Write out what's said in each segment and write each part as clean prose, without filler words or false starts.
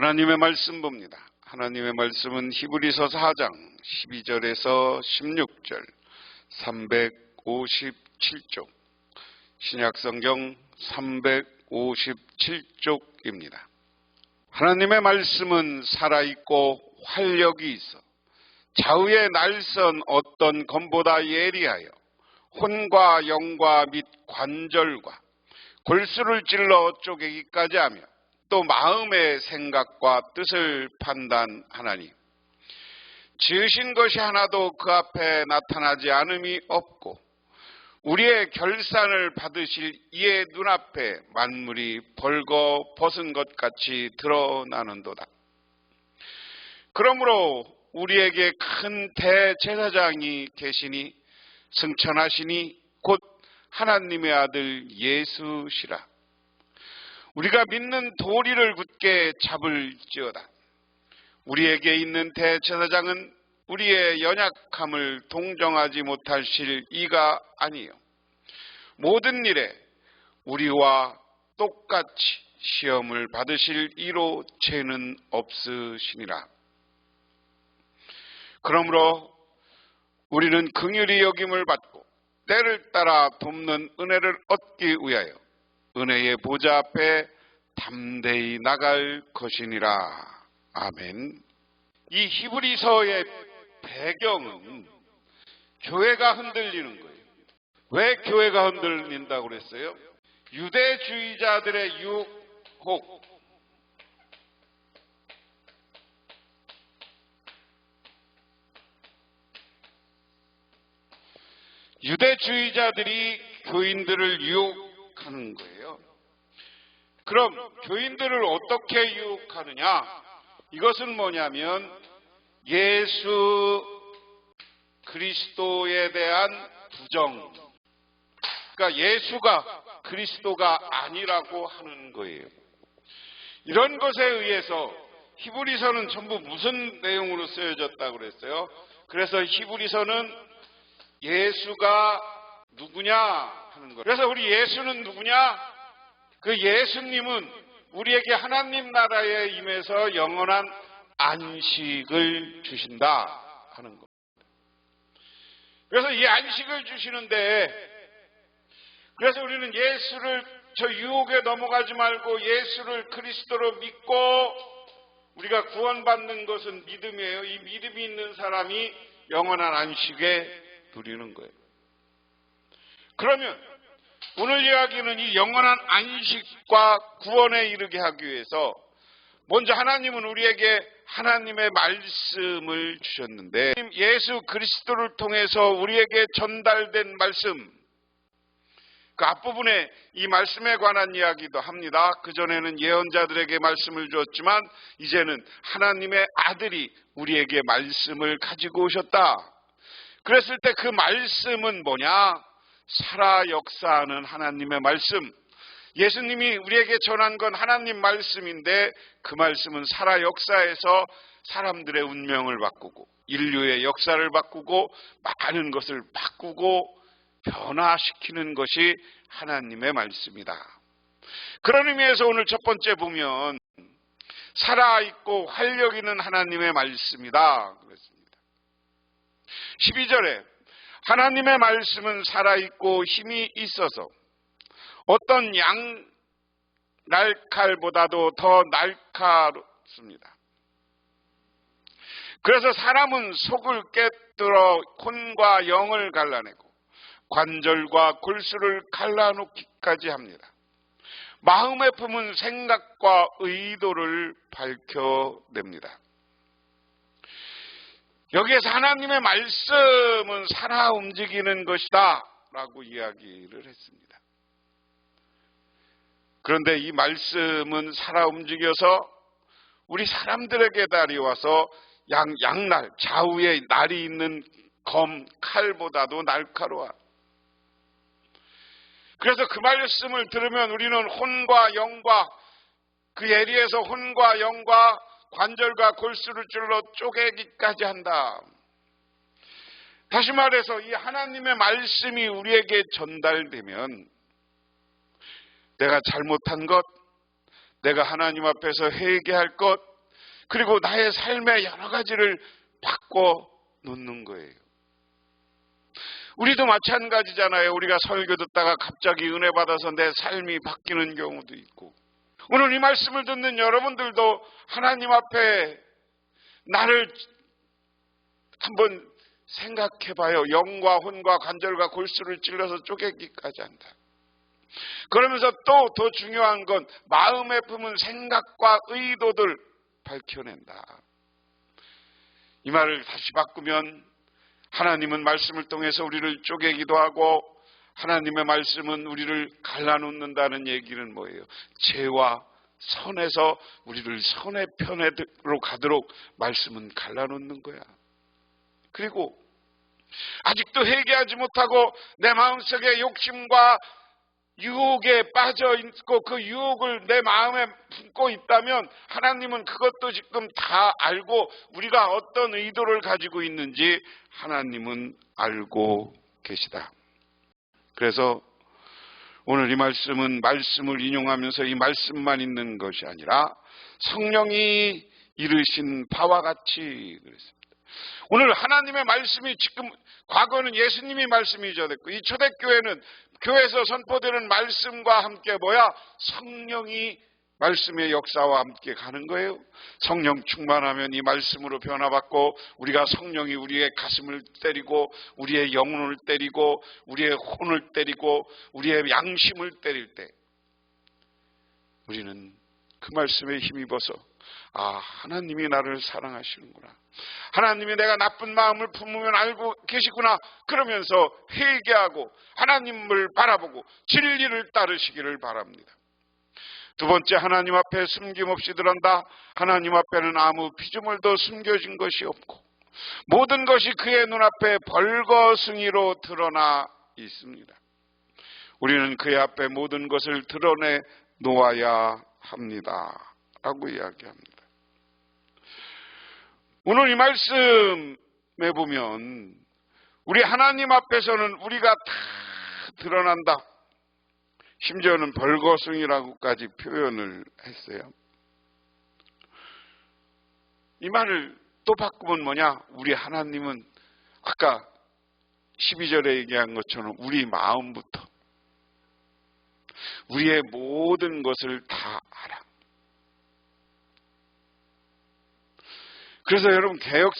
하나님의 말씀 봅니다. 하나님의 말씀은 히브리서 4장 12절에서 16절 357쪽, 신약성경 357쪽입니다. 하나님의 말씀은 살아있고 활력이 있어 좌우에 날선 어떤 검보다 예리하여 혼과 영과 및 관절과 골수를 찔러 쪼개기까지 하며 또 마음의 생각과 뜻을 판단하나니 지으신 것이 하나도 그 앞에 나타나지 않음이 없고 우리의 결산을 받으실 이의 눈앞에 만물이 벌거 벗은 것 같이 드러나는도다. 그러므로 우리에게 큰 대제사장이 계시니 승천하시니 곧 하나님의 아들 예수시라. 우리가 믿는 도리를 굳게 잡을지어다. 우리에게 있는 대제사장은 우리의 연약함을 동정하지 못하실 이가 아니요 모든 일에 우리와 똑같이 시험을 받으실 이로 죄는 없으시니라. 그러므로 우리는 긍휼히 여김을 받고 때를 따라 돕는 은혜를 얻기 위하여 은혜의 보좌 앞에 담대히 나갈 것이니라. 아멘. 이 히브리서의 배경은 교회가 흔들리는 거예요. 왜 교회가 흔들린다고 그랬어요? 유대주의자들의 유혹, 유대주의자들이 교인들을 유혹하는 거예요. 그럼 교인들을 어떻게 유혹하느냐? 이것은 뭐냐면 예수 그리스도에 대한 부정, 그러니까 예수가 그리스도가 아니라고 하는 거예요. 이런 것에 의해서 히브리서는 전부 무슨 내용으로 쓰여졌다고 그랬어요? 그래서 히브리서는 예수가 누구냐 하는 거예요. 그래서 우리 예수는 누구냐? 그 예수님은 우리에게 하나님 나라에 임해서 영원한 안식을 주신다 하는 겁니다. 그래서 이 안식을 주시는데, 그래서 우리는 예수를 저 유혹에 넘어가지 말고 예수를 그리스도로 믿고 우리가 구원받는 것은 믿음이에요. 이 믿음이 있는 사람이 영원한 안식에 누리는 거예요. 그러면 오늘 이야기는 이 영원한 안식과 구원에 이르게 하기 위해서 먼저 하나님은 우리에게 하나님의 말씀을 주셨는데, 예수 그리스도를 통해서 우리에게 전달된 말씀, 그 앞부분에 이 말씀에 관한 이야기도 합니다. 그전에는 예언자들에게 말씀을 주었지만 이제는 하나님의 아들이 우리에게 말씀을 가지고 오셨다. 그랬을 때 그 말씀은 뭐냐? 살아 역사하는 하나님의 말씀. 예수님이 우리에게 전한 건 하나님 말씀인데 그 말씀은 살아 역사해서 사람들의 운명을 바꾸고 인류의 역사를 바꾸고 많은 것을 바꾸고 변화시키는 것이 하나님의 말씀이다. 그런 의미에서 오늘 첫 번째 보면 살아있고 활력 있는 하나님의 말씀이다 그랬습니다. 12절에 하나님의 말씀은 살아있고 힘이 있어서 어떤 날칼보다도 더 날카롭습니다. 그래서 사람은 속을 꿰뚫어 혼과 영을 갈라내고 관절과 골수를 갈라놓기까지 합니다. 마음에 품은 생각과 의도를 밝혀냅니다. 여기에서 하나님의 말씀은 살아 움직이는 것이다 라고 이야기를 했습니다. 그런데 이 말씀은 살아 움직여서 우리 사람들에게 달려와서 양날, 좌우에 날이 있는 칼보다도 날카로워. 그래서 그 말씀을 들으면 우리는 혼과 영과 그 예리에서 혼과 영과 관절과 골수를 찔러 쪼개기까지 한다. 다시 말해서 이 하나님의 말씀이 우리에게 전달되면 내가 잘못한 것, 내가 하나님 앞에서 회개할 것, 그리고 나의 삶의 여러 가지를 바꿔 놓는 거예요. 우리도 마찬가지잖아요. 우리가 설교 듣다가 갑자기 은혜 받아서 내 삶이 바뀌는 경우도 있고, 오늘 이 말씀을 듣는 여러분들도 하나님 앞에 나를 한번 생각해봐요. 영과 혼과 관절과 골수를 찔러서 쪼개기까지 한다. 그러면서 또 더 중요한 건 마음에 품은 생각과 의도들 밝혀낸다. 이 말을 다시 바꾸면 하나님은 말씀을 통해서 우리를 쪼개기도 하고 하나님의 말씀은 우리를 갈라놓는다는 얘기는 뭐예요? 죄와 선에서 우리를 선의 편으로 가도록 말씀은 갈라놓는 거야. 그리고 아직도 회개하지 못하고 내 마음속에 욕심과 유혹에 빠져 있고 그 유혹을 내 마음에 품고 있다면 하나님은 그것도 지금 다 알고 우리가 어떤 의도를 가지고 있는지 하나님은 알고 계시다. 그래서 오늘 이 말씀은 말씀을 인용하면서 이 말씀만 있는 것이 아니라 성령이 이르신 바와 같이 그랬습니다. 오늘 하나님의 말씀이 지금 과거는 예수님이 말씀이죠 됐고 이 초대교회는 교회에서 선포되는 말씀과 함께 성령이 말씀의 역사와 함께 가는 거예요. 성령 충만하면 이 말씀으로 변화받고 우리가 성령이 우리의 가슴을 때리고 우리의 영혼을 때리고 우리의 혼을 때리고 우리의 양심을 때릴 때 우리는 그 말씀에 힘입어서 하나님이 나를 사랑하시는구나. 하나님이 내가 나쁜 마음을 품으면 알고 계시구나. 그러면서 회개하고 하나님을 바라보고 진리를 따르시기를 바랍니다. 두 번째, 하나님 앞에 숨김없이 드러난다. 하나님 앞에는 아무 피조물도 숨겨진 것이 없고 모든 것이 그의 눈앞에 벌거숭이로 드러나 있습니다. 우리는 그의 앞에 모든 것을 드러내 놓아야 합니다. 라고 이야기합니다. 오늘 이 말씀에 보면 우리 하나님 앞에서는 우리가 다 드러난다. 심지어는 벌거숭이라고까지 표현을 했어요. 이 말을 또 바꾸면 우리 하나님은 아까 12절에 얘기한 것처럼 우리 마음부터 우리의 모든 것을 다 알아. 그래서 여러분 개역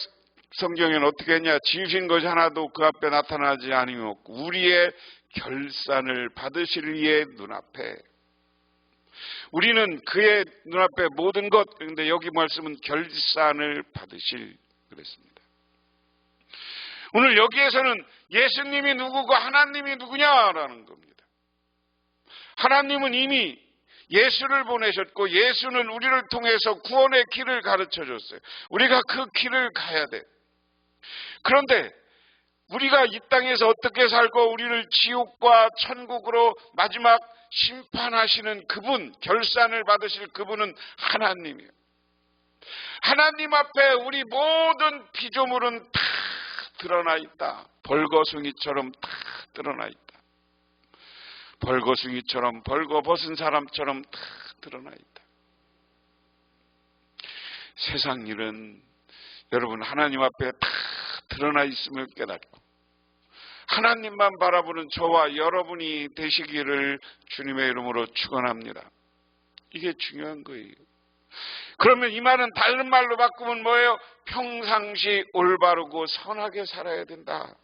성경에는 어떻게 했냐? 지으신 것이 하나도 그 앞에 나타나지 않으면 없고 우리의 결산을 받으실 이의 눈앞에 우리는 그의 눈앞에 모든 것, 그런데 여기 말씀은 결산을 받으실 그랬습니다. 오늘 여기에서는 예수님이 누구고 하나님이 누구냐라는 겁니다. 하나님은 이미 예수를 보내셨고 예수는 우리를 통해서 구원의 길을 가르쳐 줬어요. 우리가 그 길을 가야 돼. 그런데 우리가 이 땅에서 어떻게 살고 우리를 지옥과 천국으로 마지막 심판하시는 그분, 결산을 받으실 그분은 하나님이에요. 하나님 앞에 우리 모든 피조물은 다 드러나 있다. 벌거숭이처럼 다 드러나 있다. 벌거숭이처럼 벌거벗은 사람처럼 다 드러나 있다. 세상 일은 여러분 하나님 앞에 다 드러나 있음을 깨닫고 하나님만 바라보는 저와 여러분이 되시기를 주님의 이름으로 축원합니다. 이게 중요한 거예요. 그러면 이 말은 다른 말로 바꾸면 뭐예요? 평상시 올바르고 선하게 살아야 된다.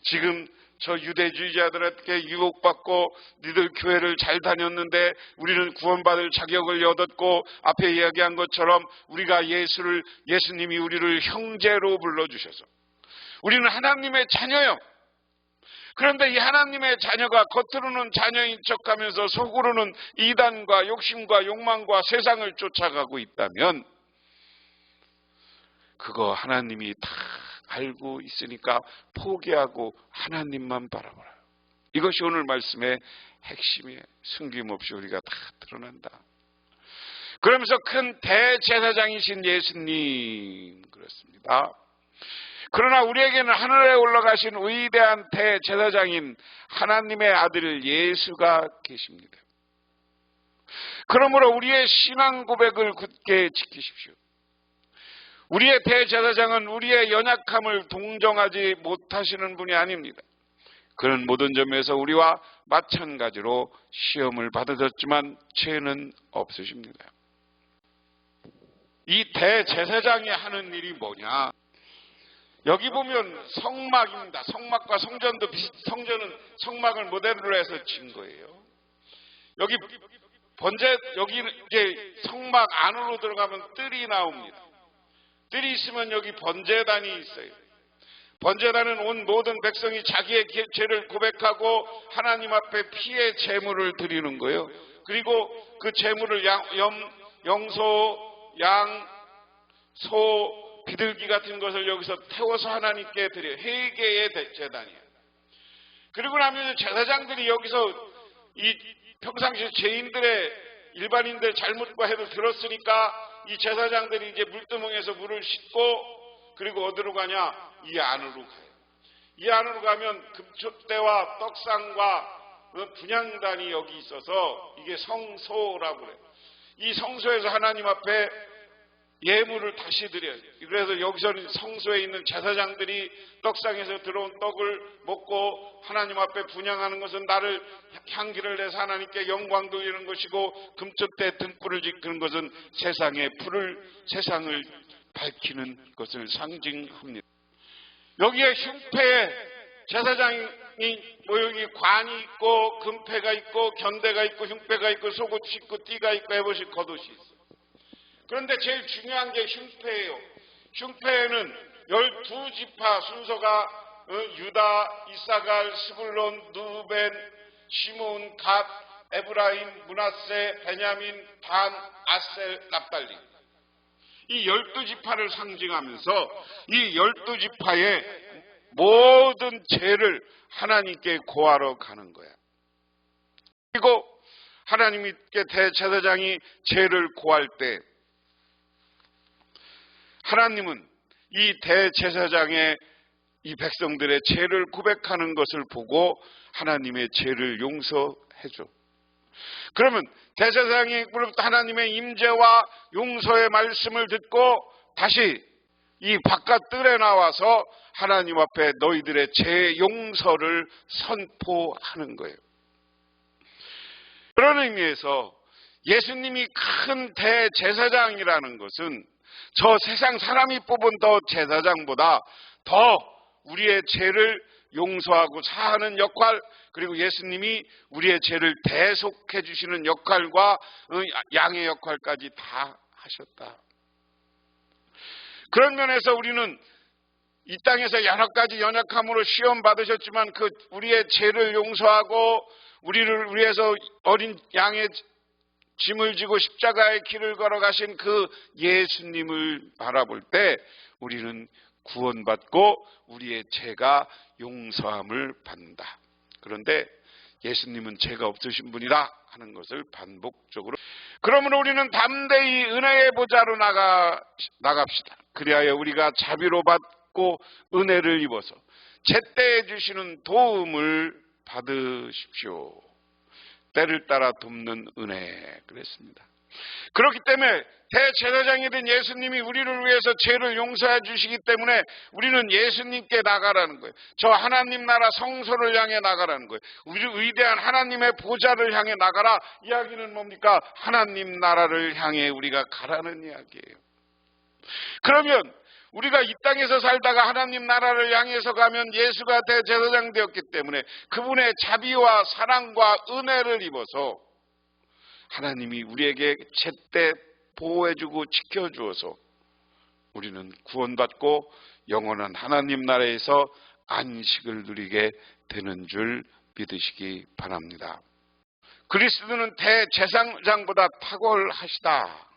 지금 저 유대주의자들에게 유혹받고 니들 교회를 잘 다녔는데 우리는 구원받을 자격을 얻었고 앞에 이야기한 것처럼 우리가 예수님이 우리를 형제로 불러주셔서 우리는 하나님의 자녀요. 그런데 이 하나님의 자녀가 겉으로는 자녀인 척하면서 속으로는 이단과 욕심과 욕망과 세상을 쫓아가고 있다면 그거 하나님이 다 알고 있으니까 포기하고 하나님만 바라보라. 이것이 오늘 말씀의 핵심이에요. 숨김없이 우리가 다 드러난다. 그러면서 큰 대제사장이신 예수님 그렇습니다. 그러나 우리에게는 하늘에 올라가신 위대한 대제사장인 하나님의 아들 예수가 계십니다. 그러므로 우리의 신앙 고백을 굳게 지키십시오. 우리의 대제사장은 우리의 연약함을 동정하지 못하시는 분이 아닙니다. 그는 모든 점에서 우리와 마찬가지로 시험을 받으셨지만 죄는 없으십니다. 이 대제사장이 하는 일이 뭐냐? 여기 보면 성막입니다. 성막과 성전은 성막을 모델로 해서 진 거예요. 여기 이제 성막 안으로 들어가면 뜰이 나옵니다. 뜰이 있으면 여기 번제단이 있어요. 번제단은 온 모든 백성이 자기의 죄를 고백하고 하나님 앞에 피의 제물을 드리는 거예요. 그리고 그 제물을 영소, 양, 소, 비둘기 같은 것을 여기서 태워서 하나님께 드려요. 회개의 제단이에요. 그리고 나면 제사장들이 여기서 이 평상시 일반인들 잘못과 해도 들었으니까 이 제사장들이 이제 물두멍에서 물을 씻고 그리고 어디로 가냐? 이 안으로 가요. 이 안으로 가면 금촛대와 떡상과 분향단이 여기 있어서 이게 성소라고 그래요. 이 성소에서 하나님 앞에 예물을 다시 드려요. 그래서 여기서는 성소에 있는 제사장들이 떡상에서 들어온 떡을 먹고 하나님 앞에 분향하는 것은 나를 향기를 내서 하나님께 영광 돌리는 것이고, 금촛대 등불을 지키는 것은 세상을 밝히는 것을 상징합니다. 여기에 흉패에 제사장이 여기 관이 있고 금패가 있고 견대가 있고 흉패가 있고 속옷이 있고 띠가 있고 에봇이 겉옷이 있어요. 그런데 제일 중요한 게 흉패예요. 흉패에는 12지파 순서가 유다, 이사갈, 스불론, 누벤, 시몬, 갓, 에브라임, 므낫세, 베냐민, 단, 아셀, 납달리. 이 12지파를 상징하면서 이 12지파의 모든 죄를 하나님께 고하러 가는 거야. 그리고 하나님께 대제사장이 죄를 고할 때 하나님은 이 대제사장의 이 백성들의 죄를 고백하는 것을 보고 하나님의 죄를 용서해줘. 그러면 대제사장으로부터 하나님의 임재와 용서의 말씀을 듣고 다시 이 바깥 뜰에 나와서 하나님 앞에 너희들의 죄 용서를 선포하는 거예요. 그런 의미에서 예수님이 큰 대제사장이라는 것은 저 세상 사람이 뽑은 더 제사장보다 더 우리의 죄를 용서하고 사하는 역할, 그리고 예수님이 우리의 죄를 대속해 주시는 역할과 양의 역할까지 다 하셨다. 그런 면에서 우리는 이 땅에서 여러 가지 연약함으로 시험 받으셨지만 그 우리의 죄를 용서하고 우리를 위해서 어린 양의 짐을 지고 십자가의 길을 걸어가신 그 예수님을 바라볼 때 우리는 구원받고 우리의 죄가 용서함을 받는다. 그런데 예수님은 죄가 없으신 분이다 하는 것을 반복적으로. 그러므로 우리는 담대히 은혜의 보좌로 나갑시다. 그리하여 우리가 자비로 받고 은혜를 입어서 제때에 주시는 도움을 받으십시오. 때를 따라 돕는 은혜, 그랬습니다. 그렇기 때문에 대제사장이 된 예수님이 우리를 위해서 죄를 용서해 주시기 때문에 우리는 예수님께 나가라는 거예요. 저 하나님 나라 성소를 향해 나가라는 거예요. 우리 위대한 하나님의 보좌를 향해 나가라. 이야기는 뭡니까? 하나님 나라를 향해 우리가 가라는 이야기예요. 그러면 우리가 이 땅에서 살다가 하나님 나라를 향해서 가면 예수가 대제사장 되었기 때문에 그분의 자비와 사랑과 은혜를 입어서 하나님이 우리에게 제때 보호해주고 지켜주어서 우리는 구원받고 영원한 하나님 나라에서 안식을 누리게 되는 줄 믿으시기 바랍니다. 그리스도는 대제사장보다 탁월하시다.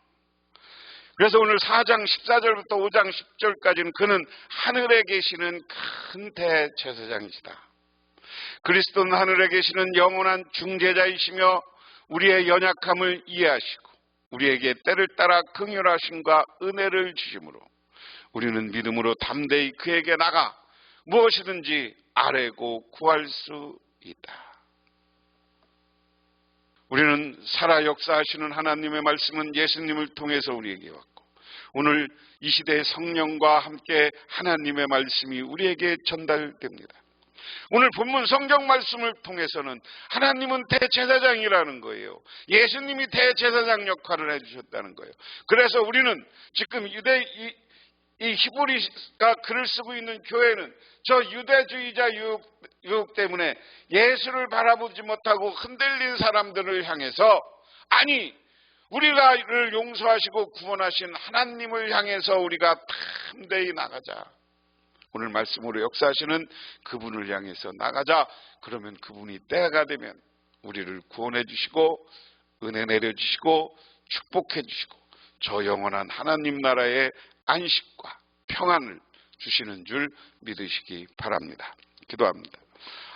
그래서 오늘 4장 14절부터 5장 10절까지는 그는 하늘에 계시는 큰 대제사장이시다. 그리스도는 하늘에 계시는 영원한 중재자이시며 우리의 연약함을 이해하시고 우리에게 때를 따라 긍휼하심과 은혜를 주심으로 우리는 믿음으로 담대히 그에게 나가 무엇이든지 아뢰고 구할 수 있다. 우리는 살아 역사하시는 하나님의 말씀은 예수님을 통해서 우리에게 왔고 오늘 이 시대의 성령과 함께 하나님의 말씀이 우리에게 전달됩니다. 오늘 본문 성경 말씀을 통해서는 하나님은 대제사장이라는 거예요. 예수님이 대제사장 역할을 해주셨다는 거예요. 그래서 우리는 지금 이 히브리가 글을 쓰고 있는 교회는 저 유대주의자 유혹 때문에 예수를 바라보지 못하고 흔들린 사람들을 향해서, 아니 우리를 용서하시고 구원하신 하나님을 향해서 우리가 담대히 나가자. 오늘 말씀으로 역사하시는 그분을 향해서 나가자. 그러면 그분이 때가 되면 우리를 구원해 주시고 은혜 내려주시고 축복해 주시고 저 영원한 하나님 나라의 안식과 평안을 주시는 줄 믿으시기 바랍니다. 기도합니다.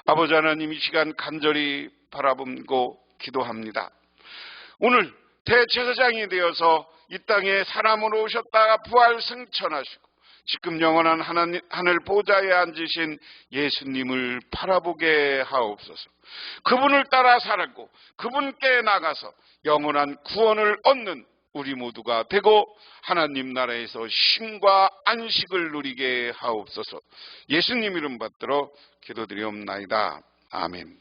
아버지 하나님, 이 시간 간절히 바라보고 기도합니다. 오늘 대제사장이 되어서 이 땅에 사람으로 오셨다가 부활 승천하시고 지금 영원한 하늘 보좌에 앉으신 예수님을 바라보게 하옵소서. 그분을 따라 살고 그분께 나가서 영원한 구원을 얻는 우리 모두가 되고 하나님 나라에서 쉼과 안식을 누리게 하옵소서. 예수님 이름 받들어 기도드리옵나이다. 아멘.